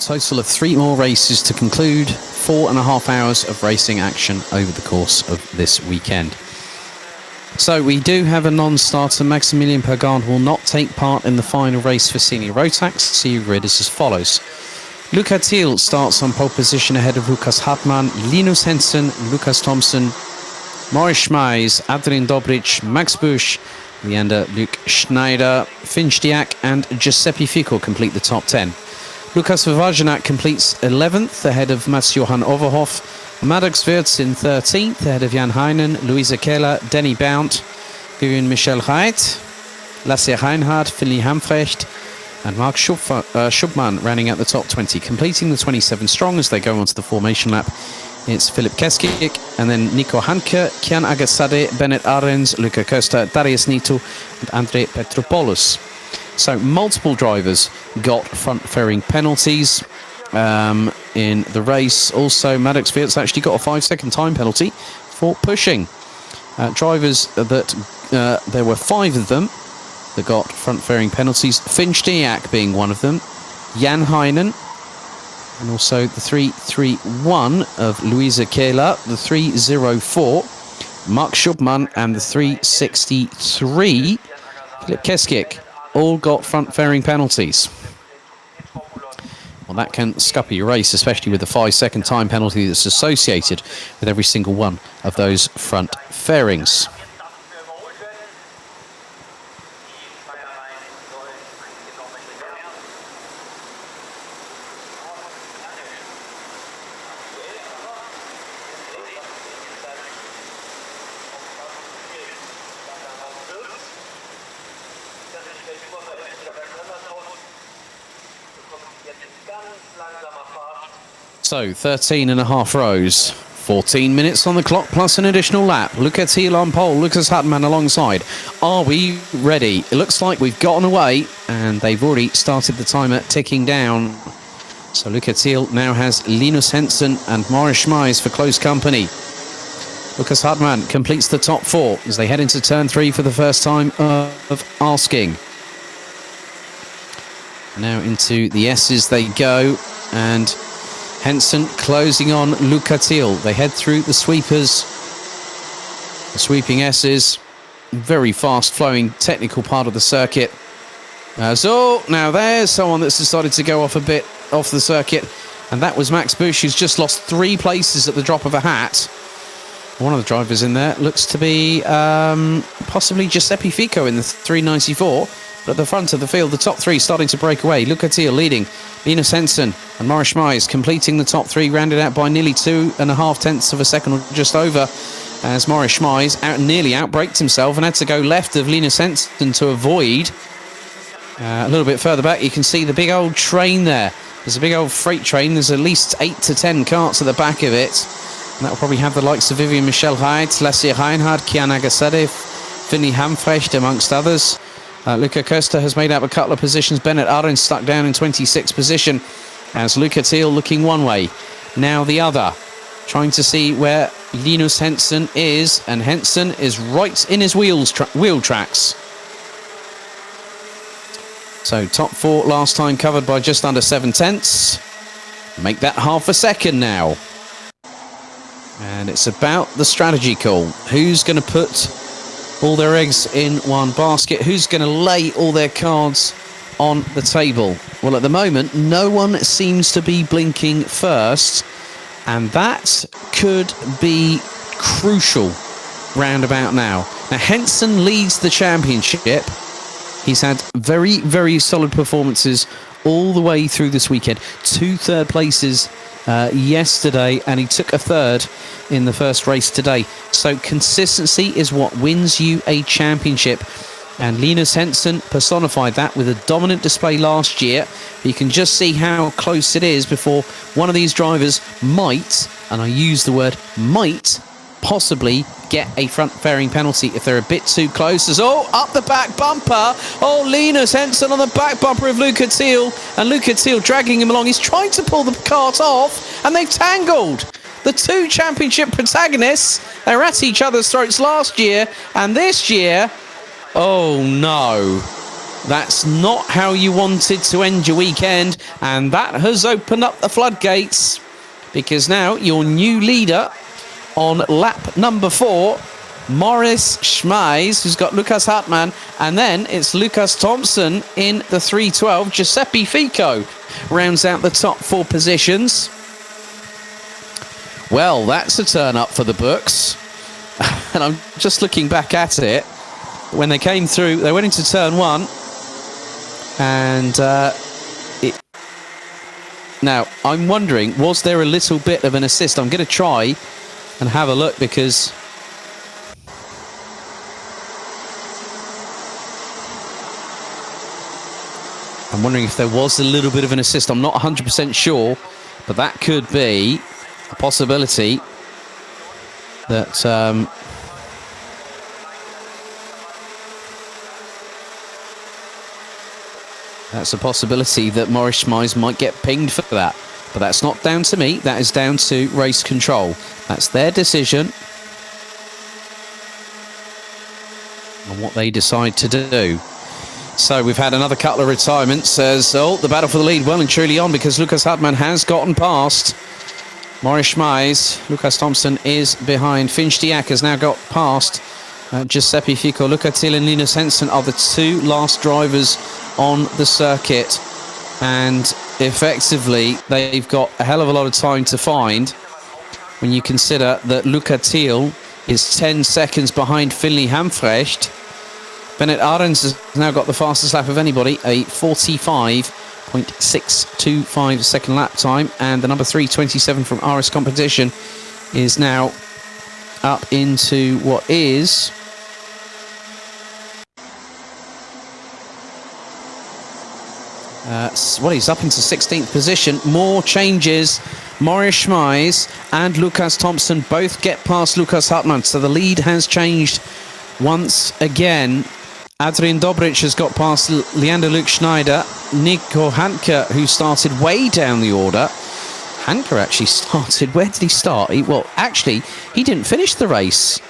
total of 3 more races to conclude 4.5 hours of racing action over the course of this weekend. So we do have a non-starter. Maximilian Pergand will not take part in the final race for Senior Rotax. See grid is as follows. Luca Thiel starts on pole position ahead of Lukas Hartmann, Linus Hensen, Lukas Thompson, Maurice Schmeis, Adrian Dobric, Max Busch, Leander Luc Schneider, Finch Diak and Giuseppe Fico complete the top 10. Lukas Vervagenac completes 11th ahead of Mats-Johan Overhoff, Maddox Wirtz in 13th ahead of Jan Heinen, Luisa Keller, Denny Bount, Vivian Michel Reit, Lasse Reinhardt, Philly Hamfrecht and Mark Schubmann rounding out the top 20. Completing the 27 strong as they go onto the formation lap. It's Philip Keskik and then Nico Hanke, Kian Agassade, Bennett Arens, Luca Costa, Darius Nito and Andre Petropoulos. So multiple drivers got front fairing penalties in the race. Also, Maddox Wirtz actually got a 5-second time penalty for pushing. Drivers that, there were 5 of them that got front fairing penalties. Finch Diak being one of them. Jan Heinen. And also the 331 of Luisa Keller. The 304, Mark Schubmann. And the 363, Philip Keskik. All got front fairing penalties. Well, that can scupper your race, especially with the 5-second time penalty that's associated with every single one of those front fairings. So 13.5 rows, 14 minutes on the clock plus an additional lap. Luca Thiel on pole, Lukas Hartmann alongside. Are we ready? It looks like we've gotten away and they've already started the timer ticking down. So Luca Thiel now has Linus Hensen and Maurice Schmeis for close company. Lukas Hartmann completes the top 4 as they head into turn 3 for the first time of asking. Now into the S's they go, and Hensen closing on Luca Thiel. They head through the sweepers, the sweeping S's, very fast-flowing technical part of the circuit. So now there's someone that's decided to go off a bit off the circuit, and that was Max Busch, who's just lost 3 places at the drop of a hat. One of the drivers in there looks to be possibly Giuseppe Fico in the 394. But at the front of the field, the top 3 starting to break away. Luca Thiel leading, Linus Hensen and Maurice Schmeis completing the top 3, rounded out by nearly 2.5 tenths of a second or just over, as Maurice Schmeis nearly outbraked himself and had to go left of Linus Hensen to avoid. A little bit further back, you can see the big old train there. There's a big old freight train. There's at least 8 to 10 carts at the back of it. And that will probably have the likes of Vivian Michel Reit, Lasse Reinhardt, Kian Agassade, Finny Hamfrecht, amongst others. Luca Costa has made up a couple of positions. Bennett Arens stuck down in 26th position as Luca Thiel looking one way, now the other, trying to see where Linus Hensen is, and Hensen is right in his wheel tracks. So top 4 last time covered by just under 7 tenths. Make that half a second now. And it's about the strategy call. Who's going to put all their eggs in one basket? Who's going to lay all their cards on the table? Well, at the moment, no one seems to be blinking first, and that could be crucial round about now. Now, Hensen leads the championship. He's had very, very solid performances all the way through this weekend. 2 third places yesterday, and he took a 3rd in the first race today. So consistency is what wins you a championship, and Linus Hensen personified that with a dominant display last year. You can just see how close it is before one of these drivers might, and I use the word might, possibly get a front fairing penalty if they're a bit too close. As up the back bumper, Linus Hensen on the back bumper of Luca Thiel, and Luca Thiel dragging him along. He's trying to pull the cart off, and they've tangled. The 2 championship protagonists, they were at each other's throats last year, and this year, oh no. That's not how you wanted to end your weekend, and that has opened up the floodgates, because now your new leader on lap number 4, Maurice Schmeis, who's got Lucas Hartmann, and then it's Lucas Thompson in the 312. Giuseppe Fico rounds out the top 4 positions. Well, that's a turn up for the books. And I'm just looking back at it. When they came through, they went into turn 1. And now, I'm wondering, was there a little bit of an assist? I'm going to try and have a look, because I'm wondering if there was a little bit of an assist. I'm not 100% sure, but that could be a possibility that that's a possibility that Maurice Schmeis might get pinged for that. But that's not down to me. That is down to race control. That's their decision and what they decide to do. So we've had another couple of retirements as the battle for the lead well and truly on, because Lucas Hartmann has gotten past Maurice Schmeis. Lucas Thompson is behind. Finchdiak has now got past Giuseppe Fico. Luca Thiel and Linus Hensen are the 2 last drivers on the circuit, and effectively they've got a hell of a lot of time to find when you consider that Luca Thiel is 10 seconds behind Finley Hamfrecht. Bennett Arends has now got the fastest lap of anybody, a 45.625 second lap time, and the number 327 from RS Competition is now up into what is he's up into 16th position. More changes. Maurice Schmeis and Lucas Thompson both get past Lucas Hartmann, so the lead has changed once again. Adrian Dobric has got past Leander Luke Schneider. Nico Hanke, who started way down the order. Hanke actually started, where did he start? He didn't finish the race.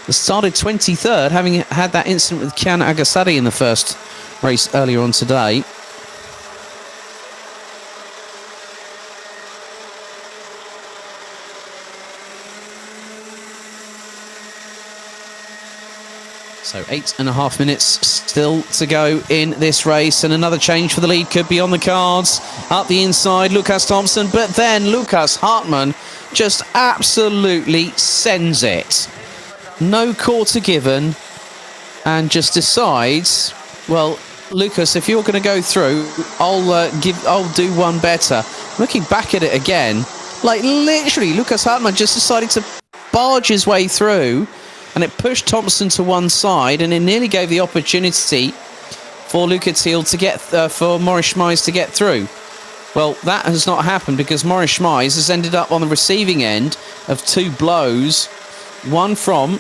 He started 23rd, having had that incident with Kian Agassadi in the first race earlier on today. So 8.5 minutes still to go in this race, and another change for the lead could be on the cards. Up the inside, Lucas Thompson, but then Lucas Hartmann just absolutely sends it. No quarter given, and just decides, well, Lucas, if you're going to go through, I'll do one better. Looking back at it again, like literally, Lucas Hartmann just decided to barge his way through, and it pushed Thompson to one side, and it nearly gave the opportunity for Luca Thiel to get for Maurice Schmeis to get through. Well, that has not happened, because Maurice Schmeis has ended up on the receiving end of 2 blows. One from,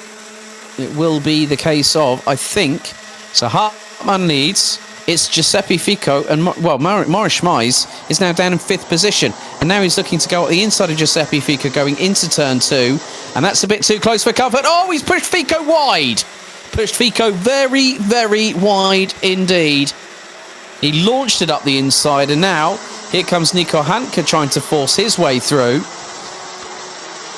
it will be the case of, I think, so Hartmann leads. It's Giuseppe Fico, and Maurice Schmeis is now down in 5th position, and now he's looking to go at the inside of Giuseppe Fico going into turn 2, and that's a bit too close for comfort. Oh, he's pushed Fico wide. Pushed Fico very, very wide indeed. He launched it up the inside, and now here comes Nico Hanke trying to force his way through.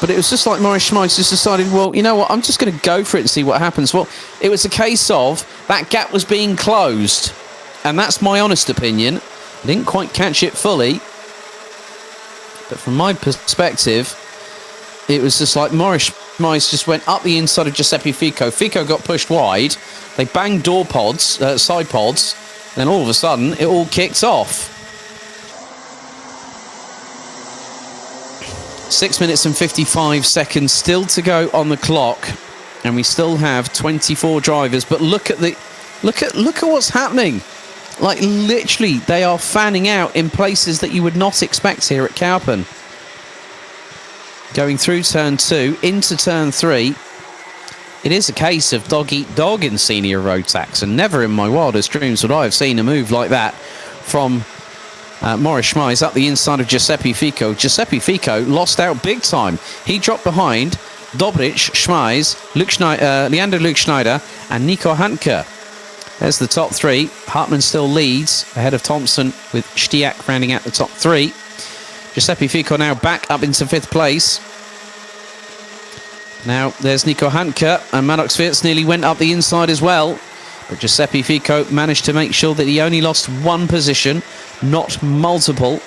But it was just like Maurice Schmeis just decided, well, you know what, I'm just going to go for it and see what happens. Well, it was a case of that gap was being closed. And that's my honest opinion. I didn't quite catch it fully. But from my perspective, it was just like Maurice Schmeis just went up the inside of Giuseppe Fico. Fico got pushed wide. They banged door pods, side pods. Then all of a sudden, it all kicked off. 6 minutes and 55 seconds still to go on the clock. And we still have 24 drivers. But look at what's happening. Like, literally, they are fanning out in places that you would not expect here at Kerpen. Going through turn 2, into turn 3. It is a case of dog eat dog in senior road tax, and never in my wildest dreams would I have seen a move like that from Maurice Schmeis up the inside of Giuseppe Fico. Giuseppe Fico lost out big time. He dropped behind Dobric, Schmeis, Leander Luke Schneider, and Nico Hanke. There's the top three. Hartmann still leads ahead of Thompson, with Stiak rounding out the top three. Giuseppe Fico now back up into 5th place. Now there's Nico Handke, and Maddox Wirtz nearly went up the inside as well. But Giuseppe Fico managed to make sure that he only lost one position, not multiple.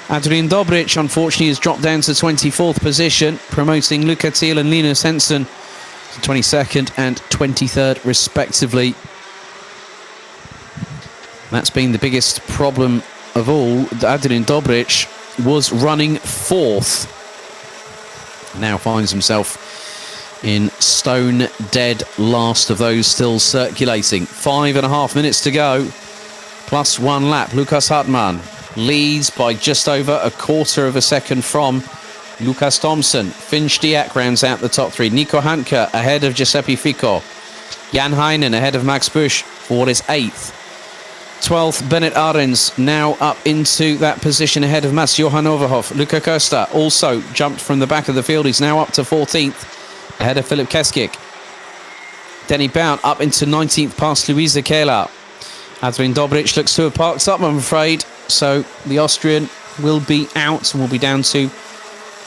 Adrian Dobric, unfortunately, has dropped down to 24th position, promoting Luca Thiel and Linus Henson to 22nd and 23rd, respectively. That's been the biggest problem of all. Adrian Dobric was running 4th. Now finds himself in stone dead last of those still circulating. 5.5 minutes to go, plus 1 lap. Lukas Hartmann leads by just over a quarter of a second from Lukas Thompson. Finn Stiak rounds out the top 3. Nico Handke ahead of Giuseppe Fico. Jan Heinen ahead of Max Busch for what is 8th. 12th, Bennett Arends now up into that position ahead of Mats Johan Overhoff. Luca Costa also jumped from the back of the field. He's now up to 14th ahead of Philip Keskik. Denny Bout up into 19th past Luisa Kehler. Adrian Dobric looks to have parked up, I'm afraid. So the Austrian will be out and will be down to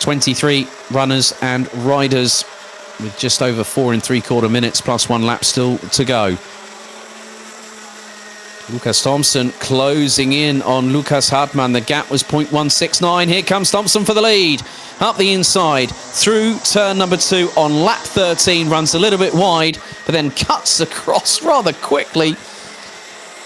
23 runners and riders with just over 4 3/4 minutes plus 1 lap still to go. Lukas Thompson closing in on Lukas Hartmann. The gap was 0.169. Here comes Thompson for the lead. Up the inside, through turn number 2 on lap 13. Runs a little bit wide, but then cuts across rather quickly.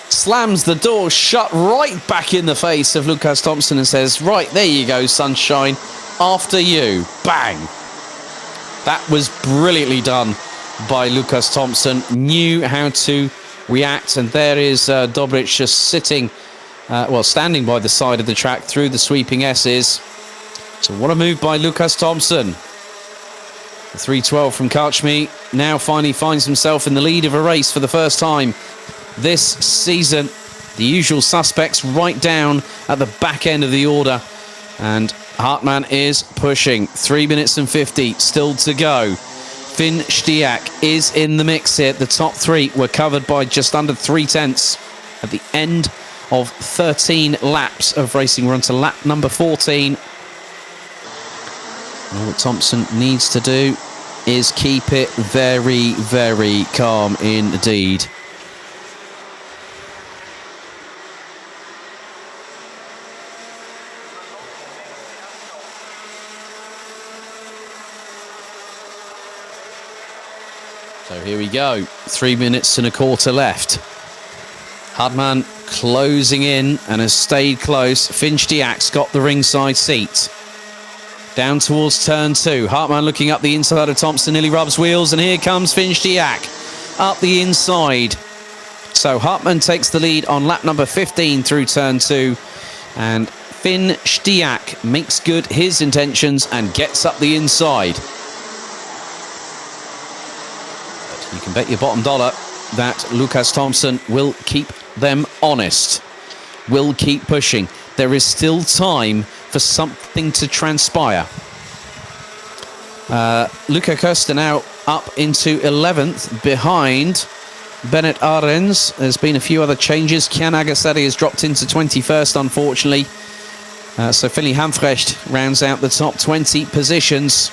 Slams the door shut right back in the face of Lukas Thompson and says, right, there you go, sunshine. After you. Bang. That was brilliantly done by Lukas Thompson. Knew how to react, and there is Dobric just sitting, standing by the side of the track through the sweeping S's. So what a move by Lukas Thompson. The 3:12 from Karchmi now finally finds himself in the lead of a race for the first time this season. The usual suspects right down at the back end of the order, and Hartmann is pushing. 3 minutes and 50 still to go. Finn Stiak is in the mix here. The top 3 were covered by just under 3/10 at the end of 13 laps of racing. We're on to lap number 14. All that Thompson needs to do is keep it very, very calm indeed. So here we go, 3 minutes and a quarter left. Hartmann closing in and has stayed close. Finn Stiak's got the ringside seat. Down towards turn 2. Hartmann looking up the inside of Thompson, nearly rubs wheels, and here comes Finn Stiak up the inside. So Hartmann takes the lead on lap number 15 through turn 2, and Finn Stiak makes good his intentions and gets up the inside. You can bet your bottom dollar that Lukas Thompson will keep them honest, will keep pushing. There is still time for something to transpire. Luca Costa now up into 11th behind Bennett Arends. There's been a few other changes. Kian Agasari has dropped into 21st, unfortunately. So Philly Hamfrecht rounds out the top 20 positions.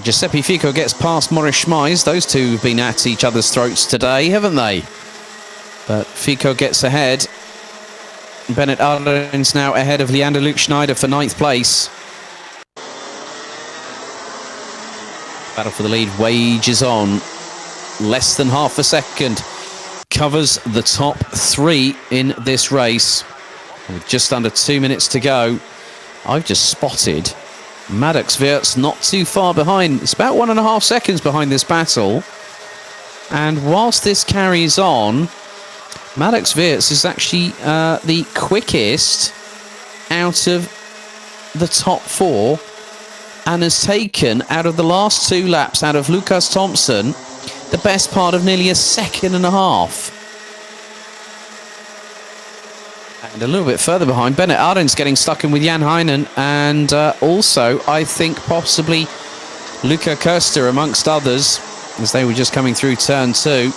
Giuseppe Fico gets past Maurice Schmeis. Those two have been at each other's throats today, haven't they? But Fico gets ahead. Bennett Arends now ahead of Leander Luke Schneider for 9th place. Battle for the lead wages on. Less than half a second. Covers the top 3 in this race. With just under 2 minutes to go, I've just spotted Maddox Wirtz not too far behind. It's about 1.5 seconds behind this battle. And whilst this carries on, Maddox Wirtz is actually the quickest out of the top 4 and has taken, out of the last 2 laps, out of Lukas Thompson, the best part of nearly 1.5 seconds. And a little bit further behind, Bennett Arends getting stuck in with Jan Heinen, and also, I think, possibly Luca Costa amongst others, as they were just coming through turn 2.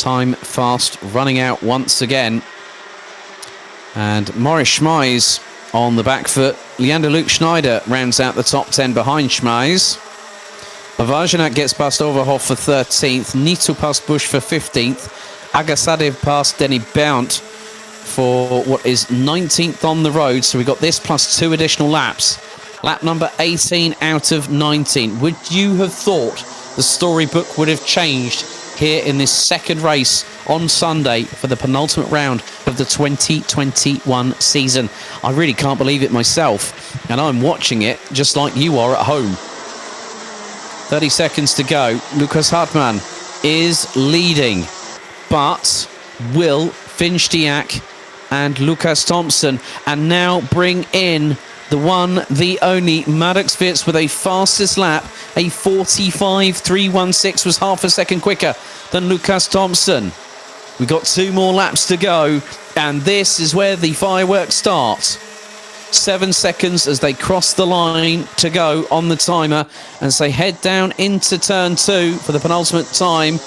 Time fast running out once again. And Maurice Schmeis on the back foot. Leander Luke Schneider rounds out the top 10 behind Schmeis. Vajanak gets past Overhoff for 13th. Nito past Bush for 15th. Agasadev past Denny Bount for what is 19th on the road. So we got this plus 2 additional laps. Lap number 18 out of 19. Would you have thought the storybook would have changed here in this second race on Sunday for the penultimate round of the 2021 season? I really can't believe it myself, and I'm watching it just like you are at home. 30 seconds to go. Lucas Hartmann is leading, but will Finchdiak and Lucas Thompson and now bring in the one, the only, Maddox Witz with a fastest lap, a 45.316, was half a second quicker than Lucas Thompson. We got 2 more laps to go, and this is where the fireworks start. 7 seconds as they cross the line to go on the timer as they head down into turn 2 for the penultimate time.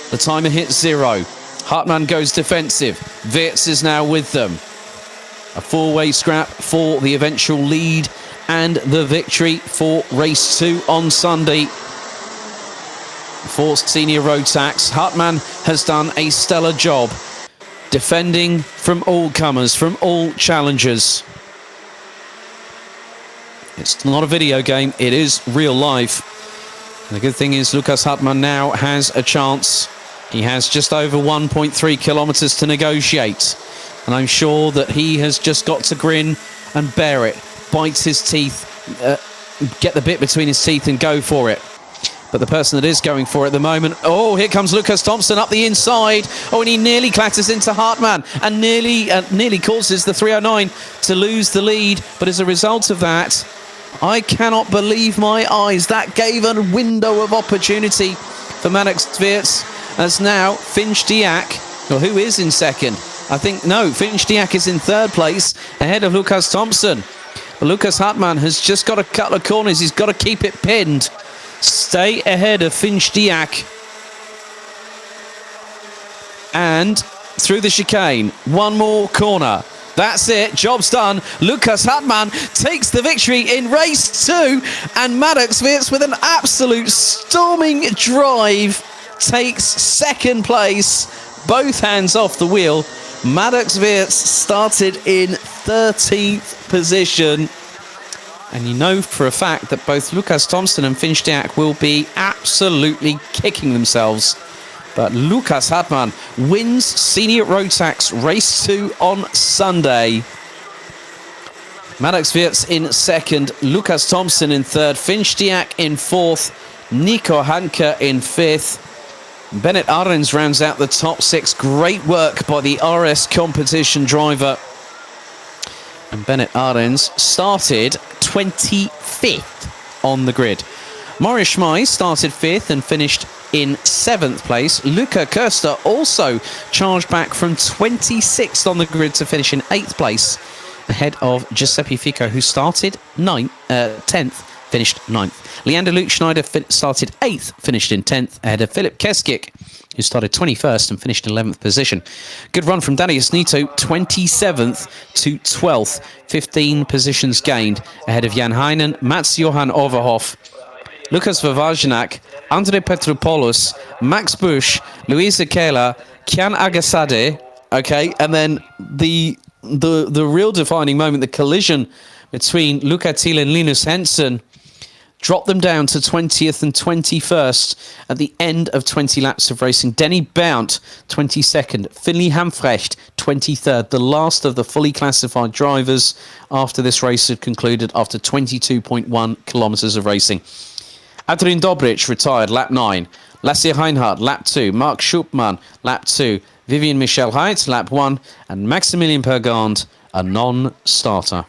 The timer hits 0. Hartmann goes defensive. Witz is now with them. A 4-way scrap for the eventual lead and the victory for race 2 on Sunday for Senior Rotax. Hartmann has done a stellar job defending from all comers, from all challengers. It's not a video game, it is real life. And the good thing is Lucas Hartmann now has a chance. He has just over 1.3 kilometres to negotiate. And I'm sure that he has just got to grin and bear it, bite his teeth, get the bit between his teeth and go for it. But the person that is going for it at the moment, oh, here comes Lucas Thompson up the inside. Oh, and he nearly clatters into Hartmann and nearly causes the 309 to lose the lead. But as a result of that, I cannot believe my eyes. That gave a window of opportunity for Maddox Witz, as now Finchdiak, well, who is in second? I think, no, Finchdiak is in third place ahead of Lucas Thompson. But Lucas Hartmann has just got a couple of corners. He's got to keep it pinned. Stay ahead of Finchdiak. And through the chicane, one more corner. That's it, job's done. Lucas Hartmann takes the victory in race 2. And Maddox Witz, with an absolute storming drive, takes second place. Both hands off the wheel. Maddox Witz started in 13th position. And you know for a fact that both Lucas Thompson and Finchdiak will be absolutely kicking themselves. But Lucas Hartmann wins Senior Rotax Race 2 on Sunday. Maddox Witz in second, Lucas Thompson in third, Finchdiak in fourth, Nico Hanke in fifth. Bennett Arends rounds out the top 6. Great work by the RS competition driver. And Bennett Arends started 25th on the grid. Maurice Schmeis started 5th and finished in 7th place. Luca Köster also charged back from 26th on the grid to finish in 8th place, ahead of Giuseppe Fico, who started 10th, finished 9th. Leander Luke Schneider started 8th, finished in 10th, ahead of Philip Keskik, who started 21st and finished in 11th position. Good run from Darius Nito, 27th to 12th, 15 positions gained, ahead of Jan Heinen, Mats Johan Overhoff, Lukas Vavajanak, Andre Petropoulos, Max Bush, Luisa Kehler, Kian Agasade, okay, and then the real defining moment, the collision between Luca Thiel and Linus Henson, dropped them down to 20th and 21st at the end of 20 laps of racing. Denny Bount, 22nd. Finley Hamfrecht, 23rd. The last of the fully classified drivers after this race had concluded after 22.1 kilometres of racing. Adrian Dobrich retired, lap 9. Lasse Reinhardt, lap 2. Mark Schupman, lap 2. Vivian Michel Height, lap 1. And Maximilian Pergand, a non-starter.